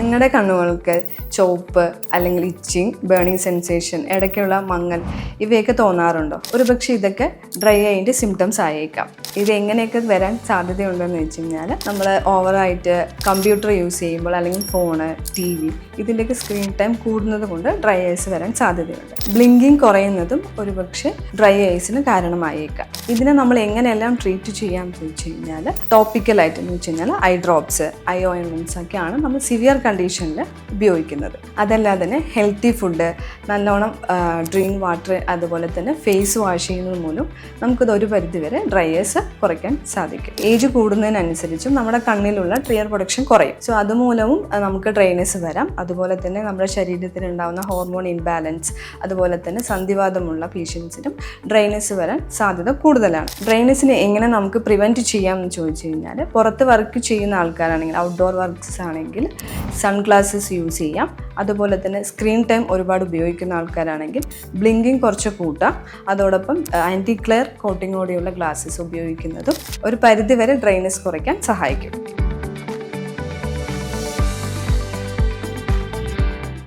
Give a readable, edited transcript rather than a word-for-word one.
നിങ്ങളുടെ കണ്ണുകൾക്ക് ചുവപ്പ് അല്ലെങ്കിൽ ഇച്ചിങ്, ബേണിംഗ് സെൻസേഷൻ, ഇടയ്ക്കുള്ള മങ്ങൽ ഇവയൊക്കെ തോന്നാറുണ്ടോ? ഒരുപക്ഷെ ഇതൊക്കെ ഡ്രൈ ഐൻ്റെ സിംറ്റംസ് ആയേക്കാം. ഇത് എങ്ങനെയൊക്കെ വരാൻ സാധ്യതയുണ്ടെന്ന് വെച്ച് കഴിഞ്ഞാൽ നമ്മൾ ഓവറായിട്ട് കമ്പ്യൂട്ടർ യൂസ് ചെയ്യുമ്പോൾ അല്ലെങ്കിൽ ഫോണ്, TV ഇതിൻ്റെയൊക്കെ സ്ക്രീൻ ടൈം കൂടുന്നത് കൊണ്ട് ഡ്രൈ ഐസ് വരാൻ സാധ്യതയുണ്ട്. ബ്ലിങ്കിങ് കുറയുന്നതും ഒരുപക്ഷെ ഡ്രൈ ഐസിന് കാരണമായേക്കാം. ഇതിനെ നമ്മൾ എങ്ങനെയെല്ലാം ട്രീറ്റ് ചെയ്യാമെന്ന് വെച്ച് കഴിഞ്ഞാൽ ടോപ്പിക്കലായിട്ട് എന്ന് വെച്ച് കഴിഞ്ഞാൽ ഐ ഡ്രോപ്സ്, ഐ ഓയിൻമെൻറ്റ്സ് ഒക്കെയാണ് നമ്മൾ സിവിയർ കണ്ടീഷനിൽ ഉപയോഗിക്കുന്നത്. അതല്ലാതെ തന്നെ ഹെൽത്തി ഫുഡ്, നല്ലോണം ഡ്രിങ്ക് വാട്ടർ, അതുപോലെ തന്നെ ഫേസ് വാഷ് ചെയ്യുന്നത് മൂലം നമുക്കിത് ഒരു പരിധിവരെ ഡ്രൈ ഐസ് കുറയ്ക്കാൻ സാധിക്കും. ഏജ് കൂടുന്നതിനനുസരിച്ചും നമ്മുടെ കണ്ണിലുള്ള ടിയർ പ്രൊഡക്ഷൻ കുറയും. സോ അതുമൂലവും നമുക്ക് ഡ്രൈനെസ് വരാം. അതുപോലെ തന്നെ നമ്മുടെ ശരീരത്തിൽ ഉണ്ടാകുന്ന ഹോർമോൺ ഇൻബാലൻസ്, അതുപോലെ തന്നെ സന്ധിവാതമുള്ള പേഷ്യൻസിനും ഡ്രൈനെസ് വരാൻ സാധ്യത കൂടുതലാണ്. ഡ്രൈനെസ്സിനെ എങ്ങനെ നമുക്ക് പ്രിവെൻറ്റ് ചെയ്യാമെന്ന് ചോദിച്ചു കഴിഞ്ഞാൽ, പുറത്ത് വർക്ക് ചെയ്യുന്ന ആൾക്കാരാണെങ്കിൽ, ഔട്ട്ഡോർ വർക്ക്സ് ആണെങ്കിൽ സൺഗ്ലാസസ് യൂസ് ചെയ്യാം. അതുപോലെ തന്നെ സ്ക്രീൻ ടൈം ഒരുപാട് ഉപയോഗിക്കുന്ന ആൾക്കാരാണെങ്കിൽ ബ്ലിങ്കിങ് കുറച്ച് കൂട്ടാം. അതോടൊപ്പം ആൻറ്റി ക്ലെയർ കോട്ടിങ്ങോടെയുള്ള ഗ്ലാസസ് ഉപയോഗിക്കുന്നതും ഒരു പരിധിവരെ ഡ്രൈനെസ് കുറയ്ക്കാൻ സഹായിക്കും.